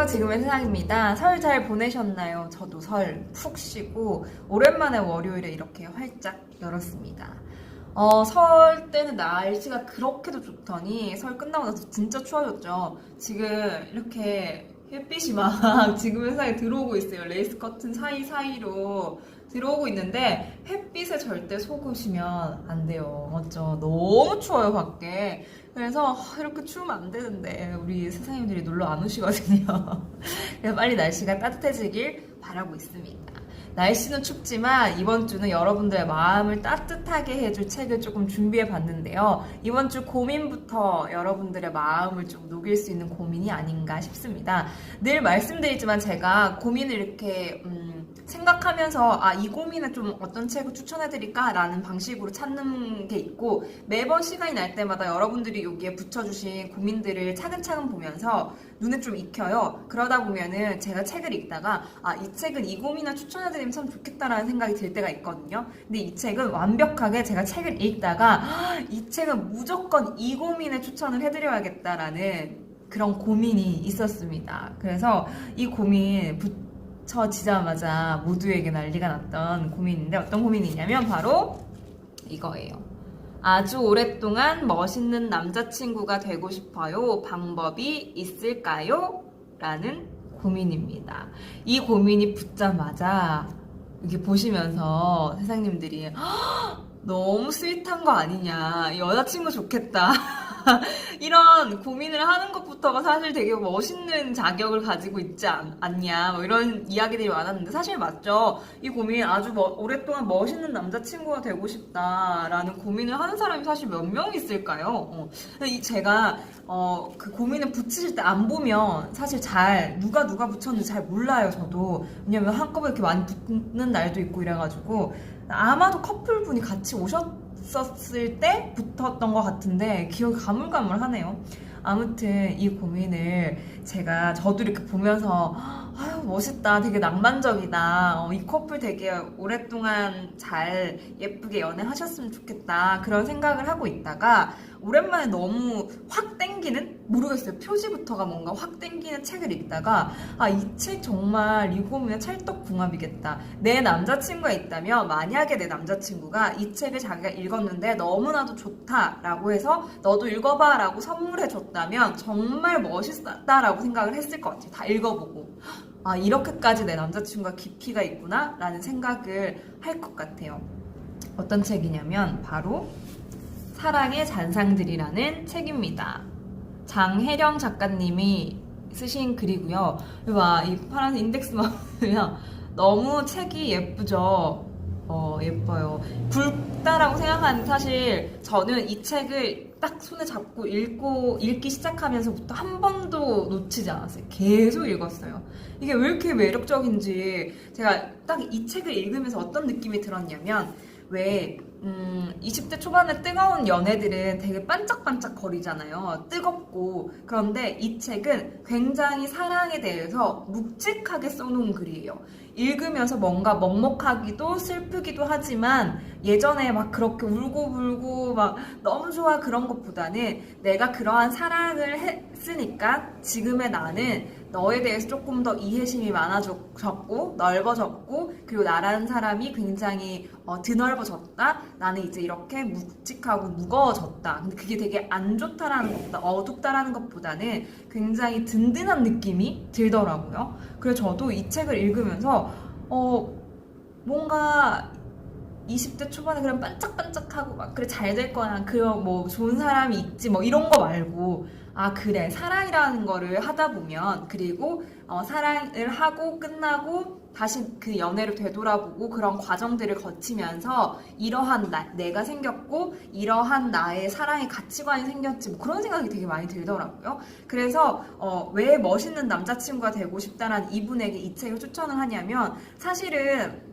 안녕하세요. 지금의 세상입니다. 설 잘 보내셨나요? 저도 설 푹 쉬고 오랜만에 월요일에 이렇게 활짝 열었습니다. 설 때는 날씨가 그렇게도 좋더니 설 끝나고 나서 진짜 추워졌죠. 지금 이렇게 햇빛이 막 지금 세상에 들어오고 있어요. 레이스 커튼 사이사이로 들어오고 있는데 햇빛에 절대 속으시면 안 돼요. 맞죠? 너무 추워요, 밖에. 그래서 이렇게 추우면 안 되는데 우리 세상님들이 놀러 안 오시거든요. 그래서 빨리 날씨가 따뜻해지길 바라고 있습니다. 날씨는 춥지만 이번 주는 여러분들의 마음을 따뜻하게 해줄 책을 조금 준비해 봤는데요. 이번 주 고민부터 여러분들의 마음을 좀 녹일 수 있는 고민이 아닌가 싶습니다. 늘 말씀드리지만 제가 고민을 이렇게 생각하면서 이 고민에 좀 어떤 책을 추천해드릴까 라는 방식으로 찾는 게 있고, 매번 시간이 날 때마다 여러분들이 여기에 붙여주신 고민들을 차근차근 보면서 눈에 좀 익혀요. 그러다 보면은 제가 책을 읽다가 이 책은 이 고민을 추천해드리면 참 좋겠다라는 생각이 들 때가 있거든요. 근데 이 책은 완벽하게 제가 책을 읽다가 이 책은 무조건 이 고민을 추천을 해드려야겠다라는 그런 고민이 있었습니다. 그래서 이 고민 붙여지자마자 모두에게 난리가 났던 고민인데, 어떤 고민이냐면 바로 이거예요. 아주 오랫동안 멋있는 남자친구가 되고 싶어요. 방법이 있을까요? 라는 고민입니다. 이 고민이 붙자마자 이렇게 보시면서 세상님들이 너무 스윗한 거 아니냐, 여자친구 좋겠다 이런 고민을 하는 것부터가 사실 되게 멋있는 자격을 가지고 있지 않냐, 뭐 이런 이야기들이 많았는데, 사실 맞죠. 이 고민, 아주 오랫동안 멋있는 남자친구가 되고 싶다라는 고민을 하는 사람이 사실 몇 명 있을까요? 제가 그 고민을 붙이실 때 안 보면 사실 잘 누가 붙였는지 잘 몰라요. 저도. 왜냐면 한꺼번에 이렇게 많이 붙는 날도 있고 이래가지고, 아마도 커플분이 같이 오셨었을 때 붙었던 것 같은데 기억이 가물가물하네요. 아무튼 이 고민을 저도 이렇게 보면서 아유 멋있다, 되게 낭만적이다, 이 커플 되게 오랫동안 잘 예쁘게 연애하셨으면 좋겠다, 그런 생각을 하고 있다가 오랜만에 너무 확 땡기는, 모르겠어요, 표지부터가 뭔가 확 땡기는 책을 읽다가 이 책 정말 이 고민의 찰떡궁합이겠다. 내 남자친구가 있다면, 만약에 내 남자친구가 이 책을 자기가 읽었는데 너무나도 좋다라고 해서 너도 읽어봐 라고 선물해줬다면 정말 멋있다라고 생각을 했을 것 같아요. 다 읽어보고 이렇게까지 내 남자친구가 깊이가 있구나 라는 생각을 할 것 같아요. 어떤 책이냐면 바로 사랑의 잔상들이라는 책입니다. 장혜령 작가님이 쓰신 글이고요. 이 파란 인덱스만 보면 너무 책이 예쁘죠. 예뻐요. 굵다라고 생각하는데 사실 저는 이 책을 딱 손에 잡고 읽기 시작하면서부터 한 번도 놓치지 않았어요. 계속 읽었어요. 이게 왜 이렇게 매력적인지, 제가 딱 이 책을 읽으면서 어떤 느낌이 들었냐면, 왜 20대 초반에 뜨거운 연애들은 되게 반짝반짝 거리잖아요. 뜨겁고. 그런데 이 책은 굉장히 사랑에 대해서 묵직하게 써놓은 글이에요. 읽으면서 뭔가 먹먹하기도 슬프기도 하지만, 예전에 막 그렇게 울고불고 막 너무 좋아 그런 것보다는 내가 그러한 사랑을 했으니까 지금의 나는 너에 대해서 조금 더 이해심이 많아졌고 넓어졌고, 그리고 나라는 사람이 굉장히 드넓어졌다. 나는 이제 이렇게 묵직하고 무거워졌다. 근데 그게 되게 안 좋다라는 것보다, 어둡다라는 것보다는 굉장히 든든한 느낌이 들더라고요. 그래서 저도 이 책을 읽으면서 뭔가 20대 초반에 그냥 반짝반짝하고 막 그래 잘 될 거야, 그런 뭐 좋은 사람이 있지 뭐 이런 거 말고, 그래, 사랑이라는 거를 하다 보면, 그리고 사랑을 하고 끝나고 다시 그 연애를 되돌아보고 그런 과정들을 거치면서 이러한 내가 생겼고 이러한 나의 사랑의 가치관이 생겼지, 뭐 그런 생각이 되게 많이 들더라고요. 그래서 왜 멋있는 남자친구가 되고 싶다라는 이분에게 이 책을 추천을 하냐면, 사실은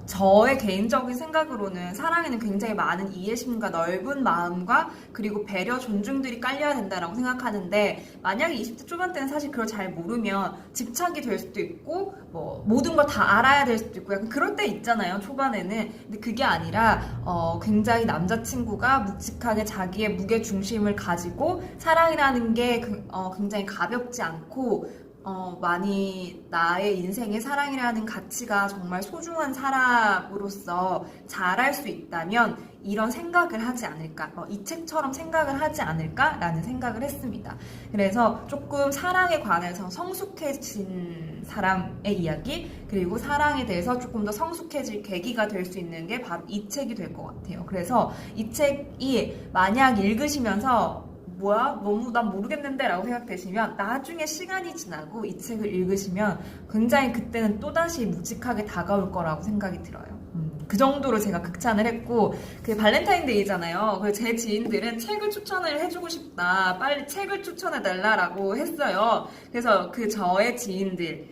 저의 개인적인 생각으로는 사랑에는 굉장히 많은 이해심과 넓은 마음과 그리고 배려, 존중들이 깔려야 된다라고 생각하는데, 만약에 20대 초반 때는 사실 그걸 잘 모르면 집착이 될 수도 있고, 뭐, 모든 걸 다 알아야 될 수도 있고, 약간 그럴 때 있잖아요, 초반에는. 근데 그게 아니라, 굉장히 남자친구가 묵직하게 자기의 무게중심을 가지고 사랑이라는 게 굉장히 가볍지 않고, 많이 나의 인생에 사랑이라는 가치가 정말 소중한 사람으로서 잘할 수 있다면 이런 생각을 하지 않을까, 이 책처럼 생각을 하지 않을까라는 생각을 했습니다. 그래서 조금 사랑에 관해서 성숙해진 사람의 이야기, 그리고 사랑에 대해서 조금 더 성숙해질 계기가 될 수 있는 게 바로 이 책이 될 것 같아요. 그래서 이 책이 만약 읽으시면서 뭐야? 너무 난 모르겠는데 라고 생각되시면 나중에 시간이 지나고 이 책을 읽으시면 굉장히 그때는 또다시 묵직하게 다가올 거라고 생각이 들어요. 그 정도로 제가 극찬을 했고, 그 발렌타인데이잖아요. 그래서 제 지인들은 책을 추천을 해주고 싶다, 빨리 책을 추천해달라라고 했어요. 그래서 저의 지인들이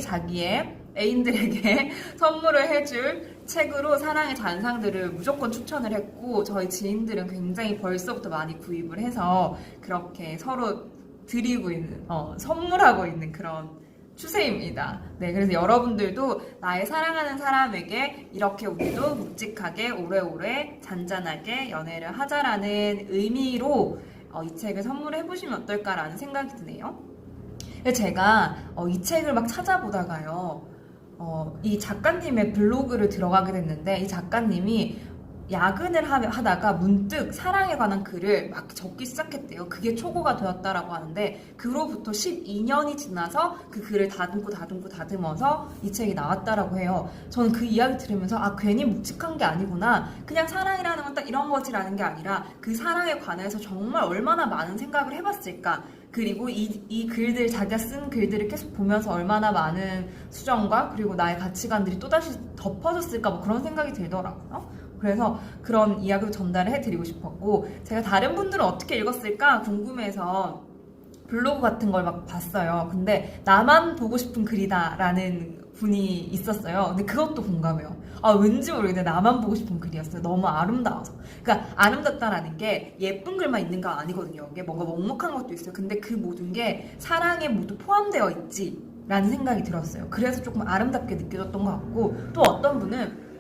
자기의 애인들에게 선물을 해줄 책으로 사랑의 잔상들을 무조건 추천을 했고, 저희 지인들은 굉장히 벌써부터 많이 구입을 해서 그렇게 서로 드리고 있는, 선물하고 있는 그런 추세입니다. 네, 그래서 여러분들도 나의 사랑하는 사람에게 이렇게 우리도 묵직하게 오래오래 잔잔하게 연애를 하자라는 의미로 이 책을 선물해보시면 어떨까라는 생각이 드네요. 제가 이 책을 막 찾아보다가요, 이 작가님의 블로그를 들어가게 됐는데, 이 작가님이 야근을 하다가 문득 사랑에 관한 글을 막 적기 시작했대요. 그게 초고가 되었다라고 하는데, 그로부터 12년이 지나서 그 글을 다듬어서 이 책이 나왔다라고 해요. 저는 그 이야기 들으면서 괜히 묵직한 게 아니구나, 그냥 사랑이라는 건 딱 이런 거지라는 게 아니라 그 사랑에 관해서 정말 얼마나 많은 생각을 해봤을까, 그리고 이 글들, 자기가 쓴 글들을 계속 보면서 얼마나 많은 수정과 그리고 나의 가치관들이 또다시 덮어졌을까, 뭐 그런 생각이 들더라고요. 그래서 그런 이야기를 전달을 해드리고 싶었고, 제가 다른 분들은 어떻게 읽었을까 궁금해서 블로그 같은 걸 막 봤어요. 근데 나만 보고 싶은 글이다 라는 분이 있었어요. 근데 그것도 공감해요. 왠지 모르겠는데 나만 보고 싶은 글이었어요. 너무 아름다워서. 그러니까 아름답다라는 게 예쁜 글만 있는 거 아니거든요. 이게 뭔가 먹먹한 것도 있어요. 근데 그 모든 게 사랑에 모두 포함되어 있지 라는 생각이 들었어요. 그래서 조금 아름답게 느껴졌던 것 같고, 또 어떤 분은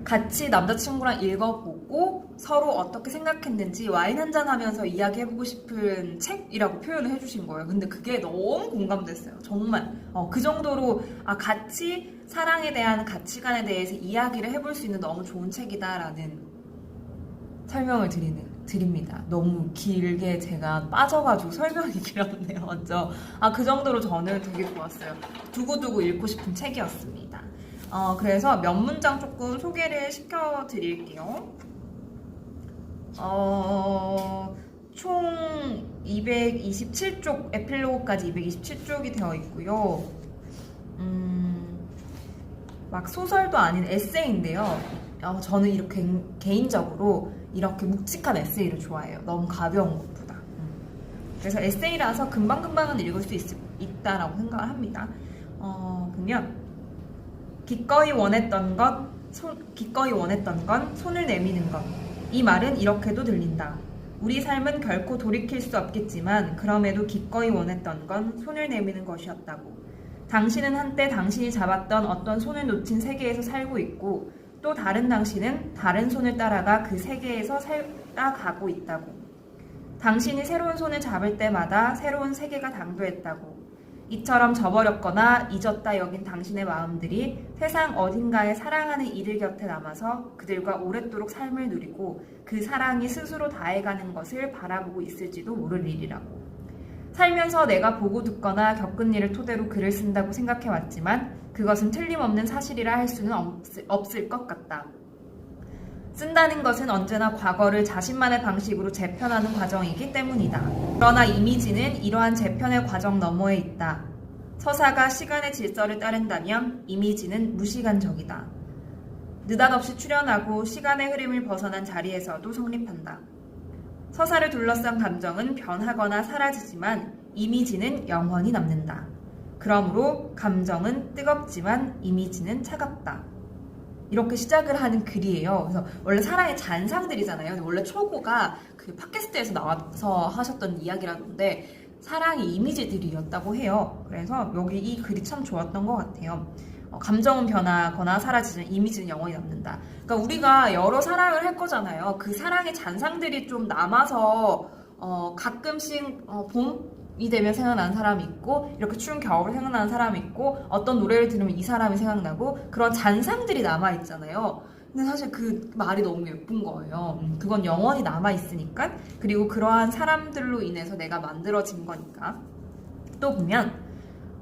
같이 남자친구랑 읽어보고 서로 어떻게 생각했는지 와인 한잔 하면서 이야기해보고 싶은 책이라고 표현을 해주신 거예요. 근데 그게 너무 공감됐어요. 정말. 그 정도로 같이 사랑에 대한 가치관에 대해서 이야기를 해볼 수 있는 너무 좋은 책이다라는 설명을 드립니다. 너무 길게 제가 빠져가지고 설명이 길었네요. 먼저. 그 정도로 저는 되게 좋았어요. 두고두고 읽고 싶은 책이었습니다. 그래서 몇 문장 조금 소개를 시켜드릴게요. 총 227쪽, 에필로그까지 227쪽이 되어 있고요. 막 소설도 아닌 에세이인데요. 저는 이렇게 개인적으로 이렇게 묵직한 에세이를 좋아해요. 너무 가벼운 것보다. 그래서 에세이라서 금방금방은 읽을 수 있다라고 생각을 합니다. 보면 기꺼이 원했던 건 손을 내미는 것. 이 말은 이렇게도 들린다. 우리 삶은 결코 돌이킬 수 없겠지만 그럼에도 기꺼이 원했던 건 손을 내미는 것이었다고. 당신은 한때 당신이 잡았던 어떤 손을 놓친 세계에서 살고 있고, 또 다른 당신은 다른 손을 따라가 그 세계에서 살아가고 있다고. 당신이 새로운 손을 잡을 때마다 새로운 세계가 당도했다고. 이처럼 저버렸거나 잊었다 여긴 당신의 마음들이 세상 어딘가에 사랑하는 이들 곁에 남아서 그들과 오랫도록 삶을 누리고 그 사랑이 스스로 다해가는 것을 바라보고 있을지도 모를 일이라고. 살면서 내가 보고 듣거나 겪은 일을 토대로 글을 쓴다고 생각해왔지만 그것은 틀림없는 사실이라 할 수는 없을 것 같다. 쓴다는 것은 언제나 과거를 자신만의 방식으로 재편하는 과정이기 때문이다. 그러나 이미지는 이러한 재편의 과정 너머에 있다. 서사가 시간의 질서를 따른다면 이미지는 무시간적이다. 느닷없이 출현하고 시간의 흐름을 벗어난 자리에서도 성립한다. 서사를 둘러싼 감정은 변하거나 사라지지만 이미지는 영원히 남는다. 그러므로 감정은 뜨겁지만 이미지는 차갑다. 이렇게 시작을 하는 글이에요. 그래서 원래 사랑의 잔상들이잖아요. 근데 원래 초고가 그 팟캐스트에서 나와서 하셨던 이야기라던데 사랑의 이미지들이었다고 해요. 그래서 여기 이 글이 참 좋았던 것 같아요. 감정은 변하거나 사라지지만 이미지는 영원히 남는다. 그러니까 우리가 여러 사랑을 할 거잖아요. 그 사랑의 잔상들이 좀 남아서 가끔씩 봄이 되면 생각나는 사람이 있고 이렇게 추운 겨울에 생각나는 사람이 있고 어떤 노래를 들으면 이 사람이 생각나고 그런 잔상들이 남아있잖아요. 근데 사실 그 말이 너무 예쁜 거예요. 그건 영원히 남아있으니까. 그리고 그러한 사람들로 인해서 내가 만들어진 거니까. 또 보면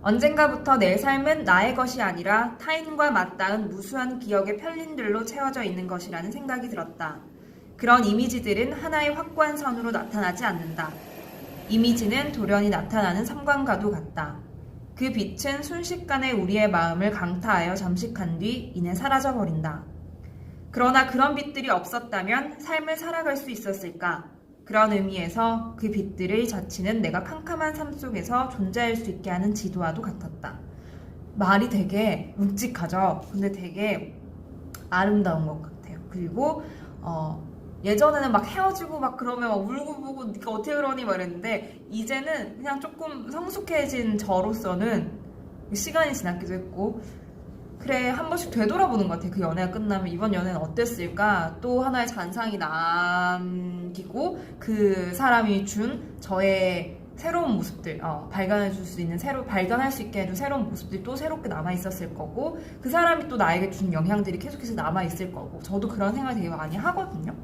언젠가부터 내 삶은 나의 것이 아니라 타인과 맞닿은 무수한 기억의 편린들로 채워져 있는 것이라는 생각이 들었다. 그런 이미지들은 하나의 확고한 선으로 나타나지 않는다. 이미지는 돌연히 나타나는 섬광과도 같다. 그 빛은 순식간에 우리의 마음을 강타하여 잠식한 뒤 이내 사라져버린다. 그러나 그런 빛들이 없었다면 삶을 살아갈 수 있었을까? 그런 의미에서 그 빛들의 자취는 내가 캄캄한 삶 속에서 존재할 수 있게 하는 지도와도 같았다. 말이 되게 묵직하죠? 근데 되게 아름다운 것 같아요. 그리고 예전에는 막 헤어지고 막 그러면 막 울고불고 네가 어떻게 그러니 막 이랬는데 이제는 그냥 조금 성숙해진 저로서는 시간이 지났기도 했고 그래 한 번씩 되돌아보는 것 같아요. 그 연애가 끝나면 이번 연애는 어땠을까? 또 하나의 잔상이 남기고 그 사람이 준 저의 새로운 모습들 발견해 줄 수 있는 발견할 수 있게 해준 새로운 모습들이 또 새롭게 남아있었을 거고 그 사람이 또 나에게 준 영향들이 계속해서 남아있을 거고 저도 그런 생각을 되게 많이 하거든요.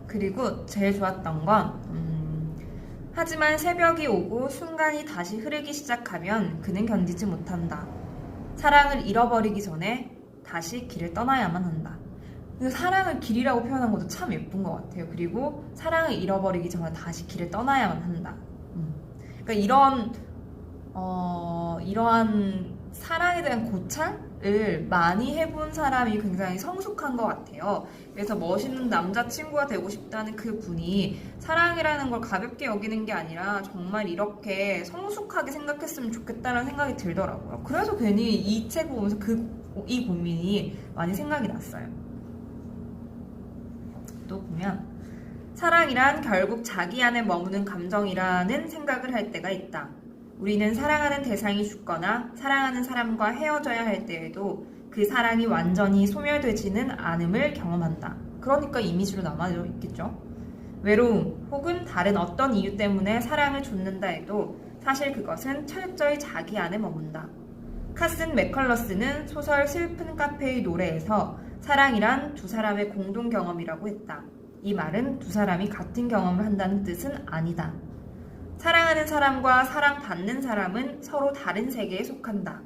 그리고 제일 좋았던 건 하지만 새벽이 오고 순간이 다시 흐르기 시작하면 그는 견디지 못한다. 사랑을 잃어버리기 전에 다시 길을 떠나야만 한다. 사랑을 길이라고 표현한 것도 참 예쁜 것 같아요. 그리고 사랑을 잃어버리기 전에 다시 길을 떠나야만 한다. 그러니까 이러한 사랑에 대한 고찰을 많이 해본 사람이 굉장히 성숙한 것 같아요. 그래서 멋있는 남자친구가 되고 싶다는 그 분이 사랑이라는 걸 가볍게 여기는 게 아니라 정말 이렇게 성숙하게 생각했으면 좋겠다는 생각이 들더라고요. 그래서 괜히 이 책을 보면서 이 고민이 많이 생각이 났어요. 또 보면 사랑이란 결국 자기 안에 머무는 감정이라는 생각을 할 때가 있다. 우리는 사랑하는 대상이 죽거나 사랑하는 사람과 헤어져야 할 때에도 그 사랑이 완전히 소멸되지는 않음을 경험한다. 그러니까 이미지로 남아져 있겠죠. 외로움 혹은 다른 어떤 이유 때문에 사랑을 좇는다 해도 사실 그것은 철저히 자기 안에 머문다. 카슨 맥컬러스는 소설 슬픈 카페의 노래에서 사랑이란 두 사람의 공동 경험이라고 했다. 이 말은 두 사람이 같은 경험을 한다는 뜻은 아니다. 사랑하는 사람과 사랑받는 사람은 서로 다른 세계에 속한다.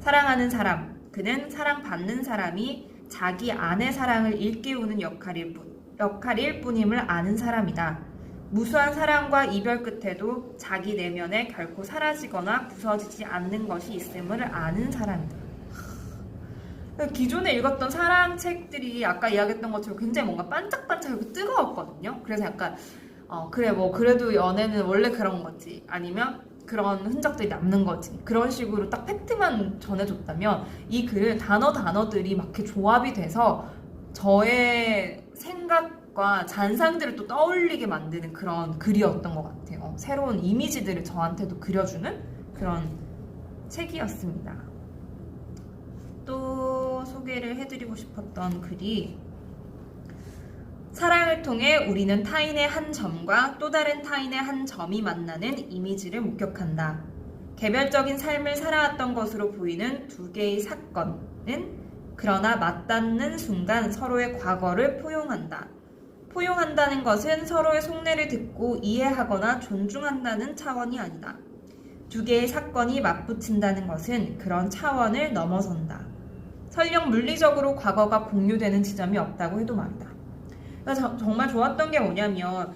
사랑하는 사람, 그는 사랑받는 사람이 자기 안의 사랑을 일깨우는 역할일 뿐임을 아는 사람이다. 무수한 사랑과 이별 끝에도 자기 내면에 결코 사라지거나 부서지지 않는 것이 있음을 아는 사람이다. 기존에 읽었던 사랑 책들이 아까 이야기했던 것처럼 굉장히 뭔가 반짝반짝하고 뜨거웠거든요. 그래서 약간 그래 뭐 그래도 연애는 원래 그런 거지 아니면 그런 흔적들이 남는 거지 그런 식으로 딱 팩트만 전해줬다면 이 글은 단어들이 막 이렇게 조합이 돼서 저의 생각과 잔상들을 또 떠올리게 만드는 그런 글이었던 것 같아요. 새로운 이미지들을 저한테도 그려주는 그런 책이었습니다. 또 소개를 해드리고 싶었던 글이 사랑을 통해 우리는 타인의 한 점과 또 다른 타인의 한 점이 만나는 이미지를 목격한다. 개별적인 삶을 살아왔던 것으로 보이는 두 개의 사건은 그러나 맞닿는 순간 서로의 과거를 포용한다. 포용한다는 것은 서로의 속내를 듣고 이해하거나 존중한다는 차원이 아니다. 두 개의 사건이 맞붙인다는 것은 그런 차원을 넘어선다. 설령 물리적으로 과거가 공유되는 지점이 없다고 해도 말이다. 그러니까 정말 좋았던 게 뭐냐면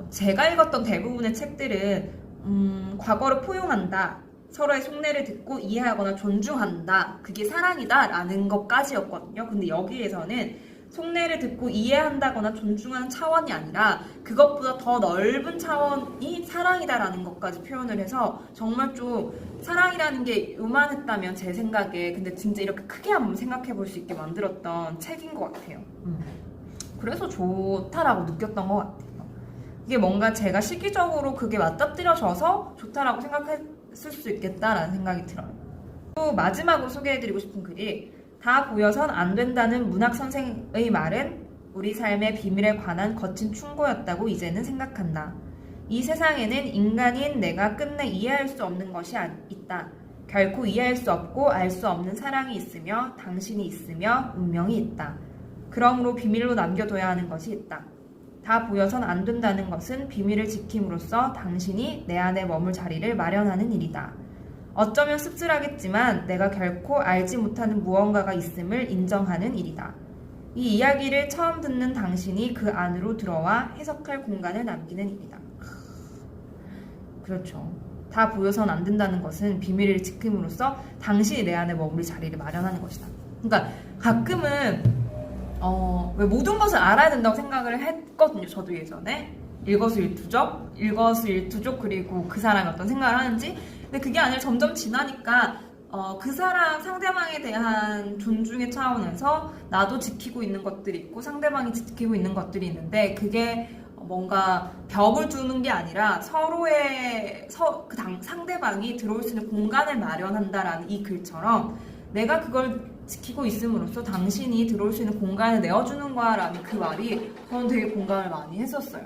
제가 읽었던 대부분의 책들은 과거를 포용한다. 서로의 속내를 듣고 이해하거나 존중한다. 그게 사랑이다 라는 것까지였거든요. 근데 여기에서는 속내를 듣고 이해한다거나 존중하는 차원이 아니라 그것보다 더 넓은 차원이 사랑이다라는 것까지 표현을 해서 정말 좀 사랑이라는 게 요만했다면 제 생각에 근데 진짜 이렇게 크게 한번 생각해 볼 수 있게 만들었던 책인 것 같아요. 그래서 좋다라고 느꼈던 것 같아요. 이게 뭔가 제가 시기적으로 그게 맞닥뜨려져서 좋다라고 생각했을 수 있겠다라는 생각이 들어요. 또 마지막으로 소개해드리고 싶은 글이 다 보여선 안 된다는 문학 선생의 말은 우리 삶의 비밀에 관한 거친 충고였다고 이제는 생각한다. 이 세상에는 인간인 내가 끝내 이해할 수 없는 것이 있다. 결코 이해할 수 없고 알 수 없는 사랑이 있으며 당신이 있으며 운명이 있다. 그러므로 비밀로 남겨둬야 하는 것이 있다. 다 보여선 안 된다는 것은 비밀을 지킴으로써 당신이 내 안에 머물 자리를 마련하는 일이다. 어쩌면 씁쓸하겠지만 내가 결코 알지 못하는 무언가가 있음을 인정하는 일이다. 이 이야기를 처음 듣는 당신이 그 안으로 들어와 해석할 공간을 남기는 일이다. 그렇죠. 다 보여선 안 된다는 것은 비밀을 지킴으로써 당신이 내 안에 머물 자리를 마련하는 것이다. 그러니까 가끔은 왜 모든 것을 알아야 된다고 생각을 했거든요. 저도 예전에 일거수일투족 그리고 그 사람이 어떤 생각을 하는지. 근데 그게 아니라 점점 지나니까 그 사람 상대방에 대한 존중의 차원에서 나도 지키고 있는 것들이 있고 상대방이 지키고 있는 것들이 있는데 그게 뭔가 벽을 두는 게 아니라 서로의 상대방이 들어올 수 있는 공간을 마련한다라는 이 글처럼 내가 그걸 지키고 있음으로써 당신이 들어올 수 있는 공간을 내어주는 거야라는 그 말이 저는 되게 공감을 많이 했었어요.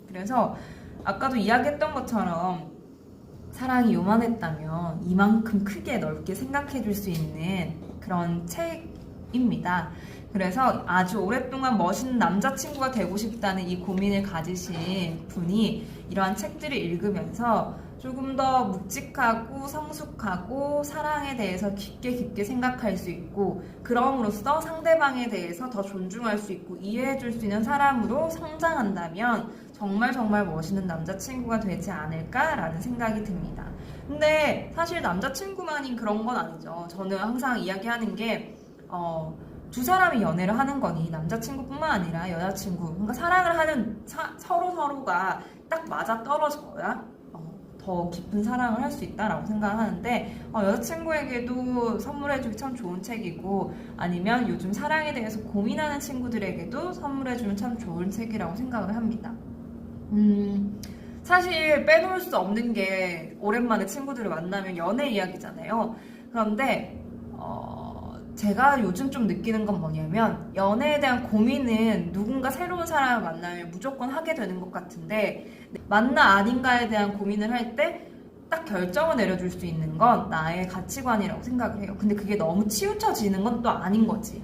그래서 아까도 이야기했던 것처럼 사랑이 요만했다면 이만큼 크게 넓게 생각해 줄 수 있는 그런 책입니다. 그래서 아주 오랫동안 멋있는 남자친구가 되고 싶다는 이 고민을 가지신 분이 이러한 책들을 읽으면서 조금 더 묵직하고 성숙하고 사랑에 대해서 깊게 생각할 수 있고 그럼으로써 상대방에 대해서 더 존중할 수 있고 이해해 줄 수 있는 사람으로 성장한다면 정말 멋있는 남자친구가 되지 않을까라는 생각이 듭니다. 근데 사실 남자친구만인 그런 건 아니죠. 저는 항상 이야기하는 게 두 사람이 연애를 하는 거니 남자친구뿐만 아니라 여자친구 그러니까 사랑을 하는 서로가 딱 맞아 떨어져야 더 깊은 사랑을 할 수 있다라고 생각하는데 여자친구에게도 선물해주기 참 좋은 책이고 아니면 요즘 사랑에 대해서 고민하는 친구들에게도 선물해주면 참 좋은 책이라고 생각을 합니다. 사실 빼놓을 수 없는 게 오랜만에 친구들을 만나면 연애 이야기잖아요. 그런데 제가 요즘 좀 느끼는 건 뭐냐면 연애에 대한 고민은 누군가 새로운 사람을 만나면 무조건 하게 되는 것 같은데 맞나 아닌가에 대한 고민을 할 때 딱 결정을 내려줄 수 있는 건 나의 가치관이라고 생각을 해요. 근데 그게 너무 치우쳐지는 건 또 아닌 거지.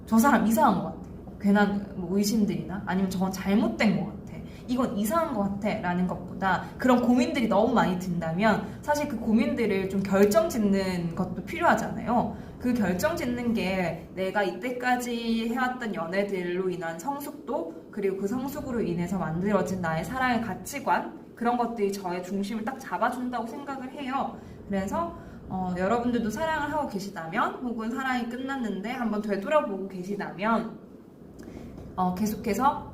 저 사람 이상한 것 같아. 괜한 의심들이나 아니면 저건 잘못된 것 같아. 이건 이상한 것 같아 라는 것보다 그런 고민들이 너무 많이 든다면 사실 그 고민들을 좀 결정 짓는 것도 필요하잖아요. 그 결정 짓는 게 내가 이때까지 해왔던 연애들로 인한 성숙도 그리고 그 성숙으로 인해서 만들어진 나의 사랑의 가치관 그런 것들이 저의 중심을 딱 잡아준다고 생각을 해요. 그래서 여러분들도 사랑을 하고 계시다면 혹은 사랑이 끝났는데 한번 되돌아보고 계시다면 계속해서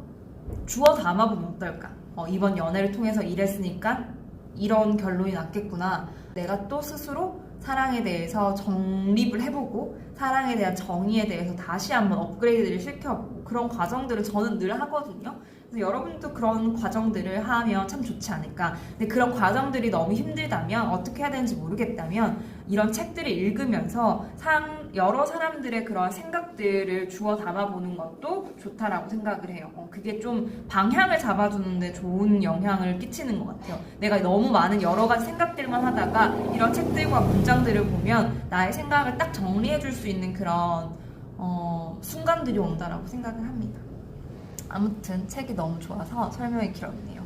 주워 담아보면 어떨까? 이번 연애를 통해서 이랬으니까 이런 결론이 났겠구나. 내가 또 스스로 사랑에 대해서 정립을 해보고 사랑에 대한 정의에 대해서 다시 한번 업그레이드를 시켜보고 그런 과정들을 저는 늘 하거든요. 그래서 여러분도 그런 과정들을 하면 참 좋지 않을까. 근데 그런 과정들이 너무 힘들다면 어떻게 해야 되는지 모르겠다면 이런 책들을 읽으면서 여러 사람들의 그런 생각들을 주워 담아보는 것도 좋다라고 생각을 해요. 그게 좀 방향을 잡아주는데 좋은 영향을 끼치는 것 같아요. 내가 너무 많은 여러 가지 생각들만 하다가 이런 책들과 문장들을 보면 나의 생각을 딱 정리해줄 수 있는 그런 순간들이 온다라고 생각을 합니다. 아무튼 책이 너무 좋아서 설명이 길었네요.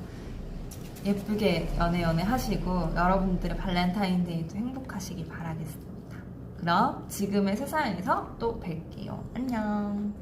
예쁘게 연애 하시고 여러분들의 발렌타인데이도 행복하시길 바라겠습니다. 그럼 지금의 세상에서 또 뵐게요. 안녕.